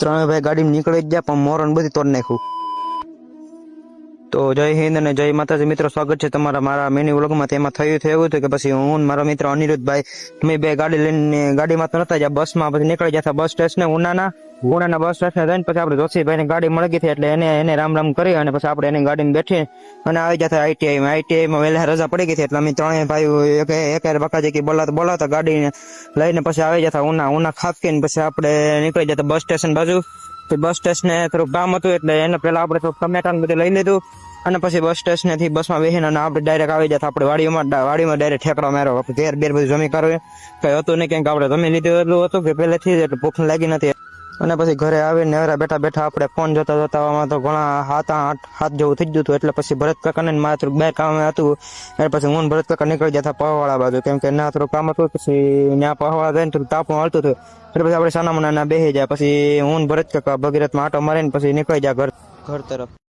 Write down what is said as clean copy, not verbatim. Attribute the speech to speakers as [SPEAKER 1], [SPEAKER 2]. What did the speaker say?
[SPEAKER 1] ત્રણે ભાઈ ગાડી નીકળી જ ગયા, પણ મોરન બધી તોડ નાખ્યું. તો જય હિન્દ અને જય માતાજી મિત્રો, સ્વાગત છે તમારા મારા મિની વ્લોગમાં. તેમાં થયું એવું હતું કે પછી હું મારો મિત્ર અનિરુદ્ધભાઈ અમે બે ગાડી લઈને, ગાડીમાં તો નતા જ્યાં, બસમાં પછી નીકળી જતા બસ સ્ટેશને ઉનાના બસ સ્ટેશને જઈને પછી આપણે જોશીભાઈની ગાડી મળી ગઈ હતી, એટલે એને રામ રામ કરી અને પછી આપણે એની ગાડીમાં બેઠી અને આવી જતા આઈટીઆઈમાં વહેલા રજા પડી ગઈ હતી, એટલે અમે ત્રણેય ભાઈ એક બકાજી બોલાવતા ગાડી લઈને પછી આવી જતા ઉના ખાપકીને પછી આપણે નીકળી જતા બસ સ્ટેશન બાજુ. બસ સ્ટેશને થોડું કામ હતું એટલે એને પેલા આપણે થોડું ટમેટા બધું લઈ લીધું અને પછી બસ સ્ટેશને થી બસમાં બેસીને અને આપણે ડાયરેક્ટ આવી જતા આપણે વાડીમાં ડાયરેક્ટ ઠેકડો માર્યો. ઘેર બેર બધું જમી કરવું કઈ હતું નહીં, કેમ કે આપણે જમી લીધું એટલું હતું કે પહેલેથી એટલે ભૂખ લાગી નથી. અને પછી ઘરે આવીને બેઠા આપણે ફોન જોતા તો ઘણા હાથ જેવું થઈ ગયું હતું, એટલે પછી ભરત કાકાને મારે થોડુંક બે કામ હતું એટલે પછી હું ભરત કાકા નીકળી જતા પહવાળા બાજુ, કેમ કે ના થોડું કામ હતું. પછી ત્યાં પહવાળા જઈને થોડું તાપું હાલતું હતું એટલે પછી આપણે સાના મના બેસી જાય. પછી હું ભરત કાકા ભગીરથમાં આટો મારીને પછી નીકળી જાય ઘર તરફ.